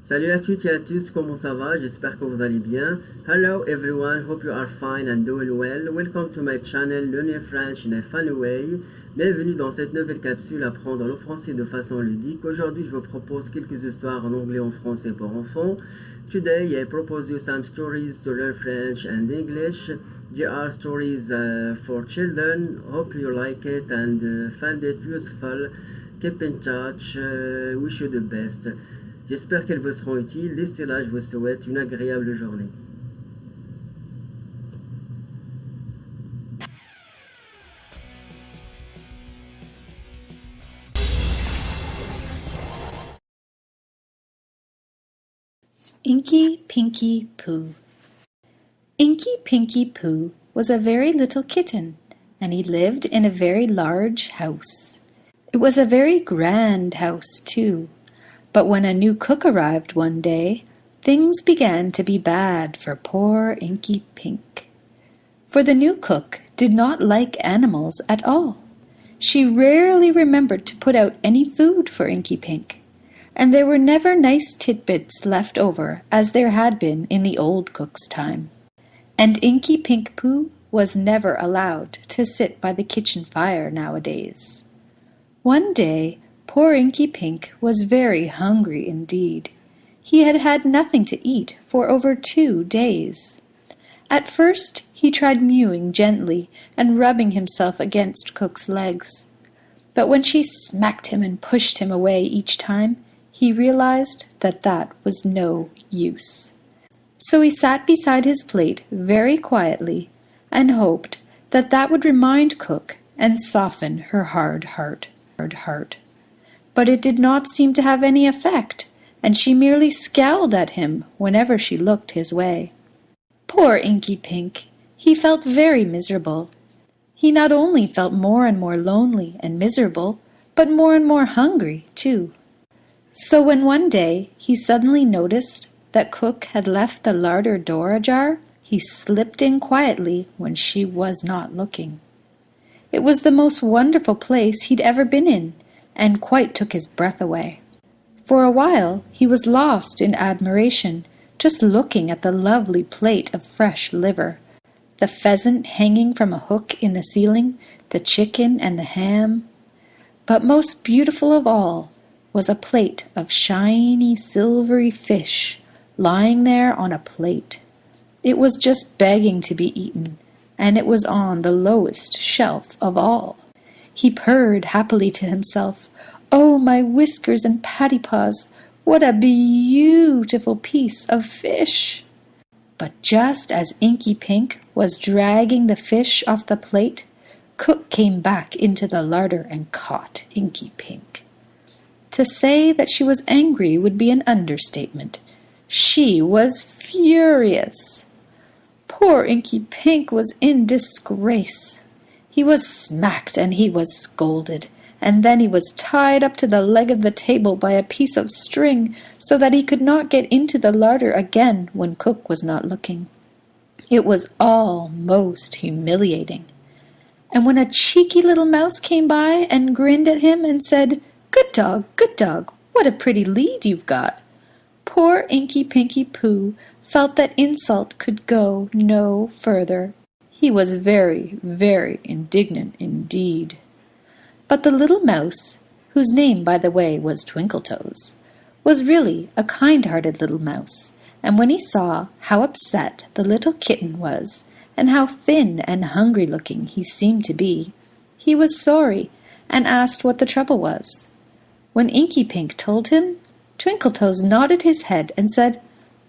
Salut à toutes et à tous, comment ça va? J'espère que vous allez bien. Hello everyone, hope you are fine and doing well. Welcome to my channel Learning French in a Funny Way. Bienvenue dans cette nouvelle capsule Apprendre le français de façon ludique. Aujourd'hui, je vous propose quelques histoires en anglais et en français pour enfants. Today, I propose you some stories to learn French and English. There are stories for children. Hope you like it and find it useful. Keep in touch. Wish you the best. J'espère qu'elles vous seront utiles. D'ici là, je vous souhaite une agréable journée. Inky Pinky Pooh. Inky Pinky Pooh was a very little kitten, and he lived in a very large house. It was a very grand house, too. But when a new cook arrived one day, things began to be bad for poor Inky Pink. For the new cook did not like animals at all. She rarely remembered to put out any food for Inky Pink, and there were never nice tidbits left over as there had been in the old cook's time. And Inky Pink Pooh was never allowed to sit by the kitchen fire nowadays. One day, poor Inky Pink was very hungry indeed. He had had nothing to eat for over 2 days. At first he tried mewing gently and rubbing himself against Cook's legs. But when she smacked him and pushed him away each time, he realized that that was no use. So he sat beside his plate very quietly and hoped that that would remind Cook and soften her hard heart. But it did not seem to have any effect, and she merely scowled at him whenever she looked his way. Poor Inky Pink! He felt very miserable. He not only felt more and more lonely and miserable, but more and more hungry, too. So when one day he suddenly noticed that Cook had left the larder door ajar, he slipped in quietly when she was not looking. It was the most wonderful place he'd ever been in, and quite took his breath away. For a while he was lost in admiration, just looking at the lovely plate of fresh liver, the pheasant hanging from a hook in the ceiling, the chicken and the ham. But most beautiful of all was a plate of shiny silvery fish lying there on a plate. It was just begging to be eaten, and it was on the lowest shelf of all. He purred happily to himself, "Oh, my whiskers and patty paws, what a beautiful piece of fish!" But just as Inky Pink was dragging the fish off the plate, Cook came back into the larder and caught Inky Pink. To say that she was angry would be an understatement. She was furious. Poor Inky Pink was in disgrace. He was smacked and he was scolded, and then he was tied up to the leg of the table by a piece of string so that he could not get into the larder again when Cook was not looking. It was all most humiliating. And when a cheeky little mouse came by and grinned at him and said, good dog, what a pretty lead you've got," poor Inky Pinky Pooh felt that insult could go no further. He was very, very indignant indeed. But the little mouse, whose name, by the way, was Twinkletoes, was really a kind-hearted little mouse, and when he saw how upset the little kitten was, and how thin and hungry-looking he seemed to be, he was sorry and asked what the trouble was. When Inky Pink told him, Twinkletoes nodded his head and said,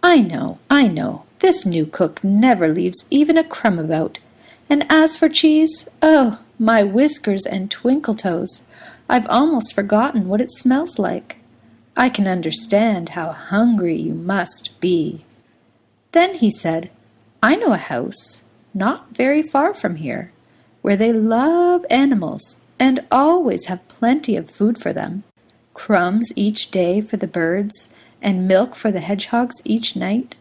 I know, this new cook never leaves even a crumb about. And as for cheese, oh, my whiskers and Twinkletoes, I've almost forgotten what it smells like. I can understand how hungry you must be." Then he said, "I know a house, not very far from here, where they love animals and always have plenty of food for them. Crumbs each day for the birds, and milk for the hedgehogs each night.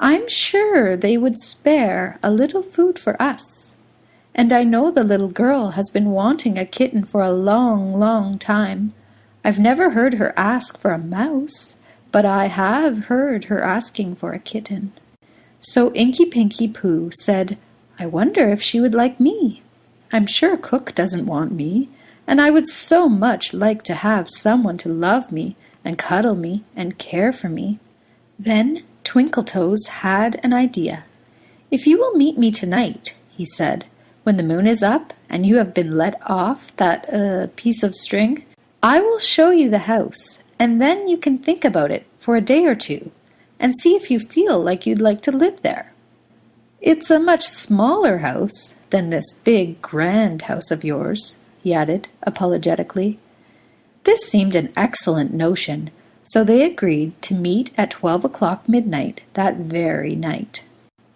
I'm sure they would spare a little food for us. And I know the little girl has been wanting a kitten for a long, long time. I've never heard her ask for a mouse, but I have heard her asking for a kitten." So Inky Pinky Pooh said, "I wonder if she would like me. I'm sure Cook doesn't want me, and I would so much like to have someone to love me and cuddle me and care for me." Then Twinkletoes had an idea. "If you will meet me tonight," he said, "when the moon is up and you have been let off that piece of string, I will show you the house, and then you can think about it for a day or two, and see if you feel like you'd like to live there. It's a much smaller house than this big, grand house of yours," he added apologetically. This seemed an excellent notion, so they agreed to meet at 12 o'clock midnight that very night.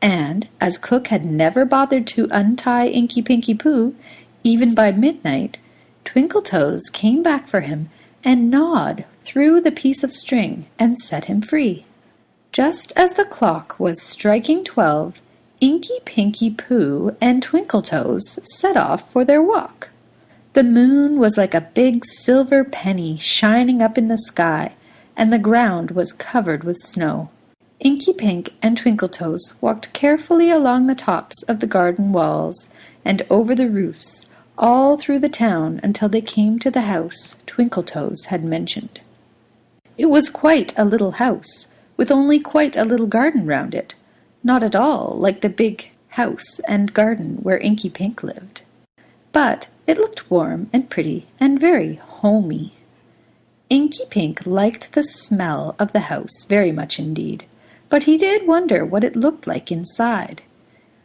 And, as Cook had never bothered to untie Inky Pinky Pooh, even by midnight, Twinkletoes came back for him and gnawed through the piece of string and set him free. Just as the clock was striking 12, Inky Pinky Pooh and Twinkletoes set off for their walk. The moon was like a big silver penny shining up in the sky, and the ground was covered with snow. Inky Pink and Twinkletoes walked carefully along the tops of the garden walls and over the roofs, all through the town until they came to the house Twinkletoes had mentioned. It was quite a little house, with only quite a little garden round it, not at all like the big house and garden where Inky Pink lived. But it looked warm and pretty and very homey. Inky Pink liked the smell of the house very much indeed, but he did wonder what it looked like inside.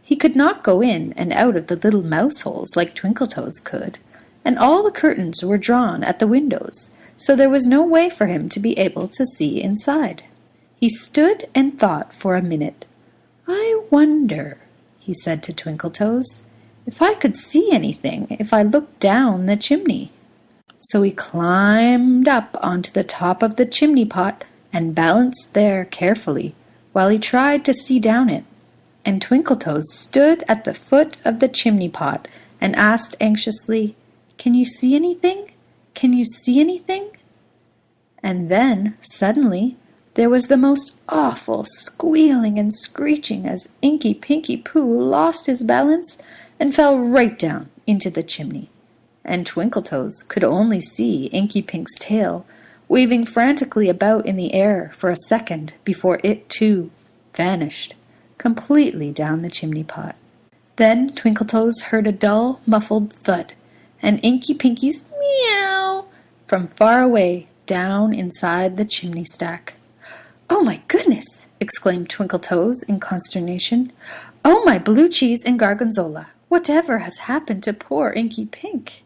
He could not go in and out of the little mouse holes like Twinkletoes could, and all the curtains were drawn at the windows, so there was no way for him to be able to see inside. He stood and thought for a minute. "I wonder," he said to Twinkletoes, "if I could see anything if I looked down the chimney." So he climbed up onto the top of the chimney pot and balanced there carefully while he tried to see down it. And Twinkletoes stood at the foot of the chimney pot and asked anxiously, "Can you see anything? Can you see anything?" And then, suddenly, there was the most awful squealing and screeching as Inky Pinky Pooh lost his balance and fell right down into the chimney. And Twinkletoes could only see Inky Pink's tail waving frantically about in the air for a second before it, too, vanished completely down the chimney pot. Then Twinkletoes heard a dull, muffled thud, and Inky Pinky's meow from far away down inside the chimney stack. "Oh, my goodness!" exclaimed Twinkletoes in consternation. "Oh, my blue cheese and gorgonzola! Whatever has happened to poor Inky Pink?"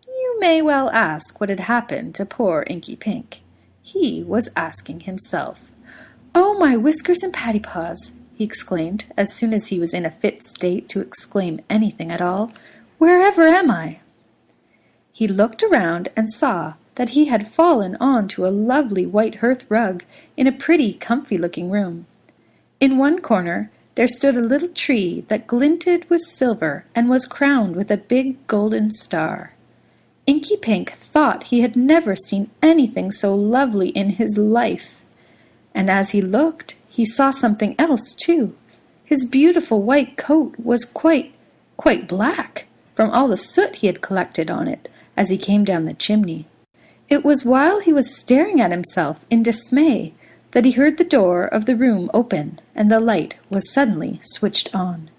You may well ask what had happened to poor Inky Pink. He was asking himself. "Oh, my whiskers and patty-paws!" he exclaimed, as soon as he was in a fit state to exclaim anything at all. "Wherever am I?" He looked around and saw that he had fallen on to a lovely white hearth rug in a pretty comfy-looking room. In one corner there stood a little tree that glinted with silver and was crowned with a big golden star. Inky Pink thought he had never seen anything so lovely in his life. And as he looked, he saw something else, too. His beautiful white coat was quite black from all the soot he had collected on it as he came down the chimney. It was while he was staring at himself in dismay that he heard the door of the room open and the light was suddenly switched on.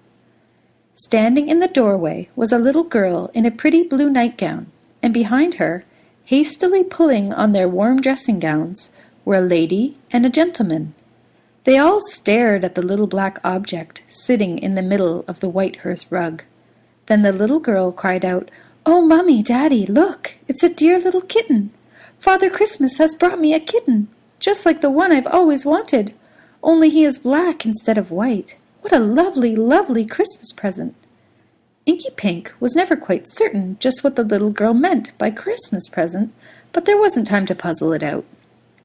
Standing in the doorway was a little girl in a pretty blue nightgown, and behind her, hastily pulling on their warm dressing-gowns, were a lady and a gentleman. They all stared at the little black object sitting in the middle of the white hearth rug. Then the little girl cried out, "Oh, Mummy, Daddy, look! It's a dear little kitten! Father Christmas has brought me a kitten, just like the one I've always wanted, only he is black instead of white. What a lovely, lovely Christmas present!" Inky Pink was never quite certain just what the little girl meant by Christmas present, but there wasn't time to puzzle it out.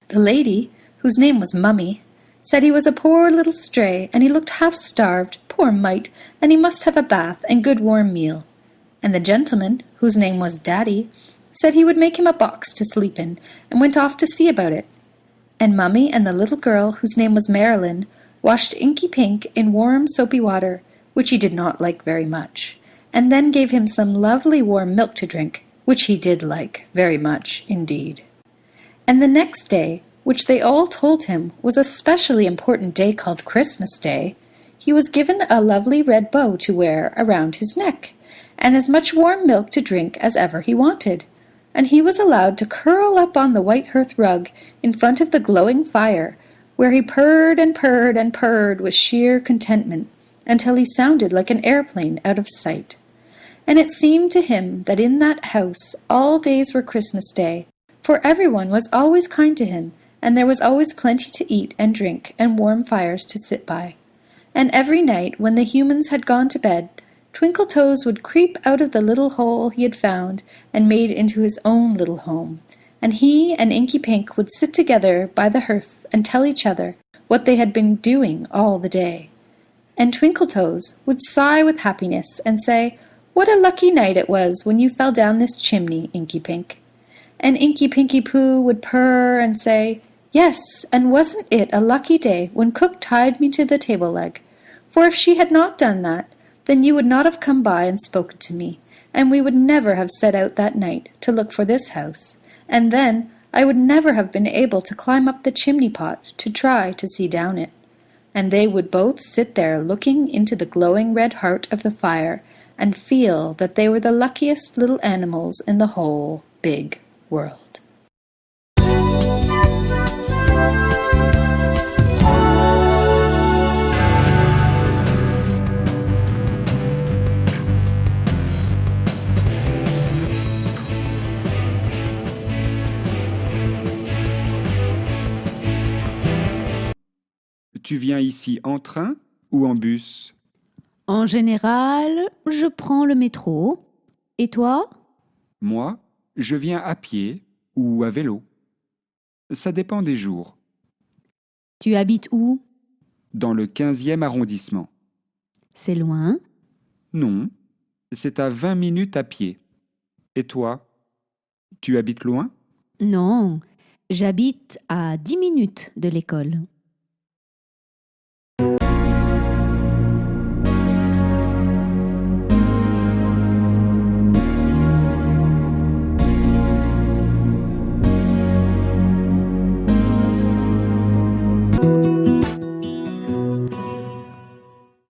The lady, whose name was Mummy, said he was a poor little stray, and he looked half-starved, poor mite, and he must have a bath and good warm meal. And the gentleman, whose name was Daddy, said he would make him a box to sleep in, and went off to see about it. and Mummy and the little girl, whose name was Marilyn, washed Inky Pink in warm soapy water, which he did not like very much, and then gave him some lovely warm milk to drink, which he did like very much indeed. And the next day, which they all told him was a specially important day called Christmas Day, he was given a lovely red bow to wear around his neck, and as much warm milk to drink as ever he wanted, and he was allowed to curl up on the white hearth rug in front of the glowing fire, where he purred and purred and purred with sheer contentment, until he sounded like an airplane out of sight. And it seemed to him that in that house all days were Christmas Day, for everyone was always kind to him, and there was always plenty to eat and drink and warm fires to sit by. And every night, when the humans had gone to bed, Twinkletoes would creep out of the little hole he had found and made into his own little home, and he and Inky Pink would sit together by the hearth and tell each other what they had been doing all the day. And Twinkletoes would sigh with happiness and say, "What a lucky night it was when you fell down this chimney, Inky Pink." And Inky Pinky Poo would purr and say, "Yes, and wasn't it a lucky day when Cook tied me to the table leg? For if she had not done that, then you would not have come by and spoken to me, and we would never have set out that night to look for this house, and then I would never have been able to climb up the chimney-pot to try to see down it." And they would both sit there looking into the glowing red heart of the fire and feel that they were the luckiest little animals in the whole big world. Tu viens ici en train ou en bus? En général, je prends le métro. Et toi? Moi, je viens à pied ou à vélo. Ça dépend des jours. Tu habites où? Dans le 15e arrondissement. C'est loin? Non, c'est à 20 minutes à pied. Et toi? Tu habites loin? Non, j'habite à 10 minutes de l'école.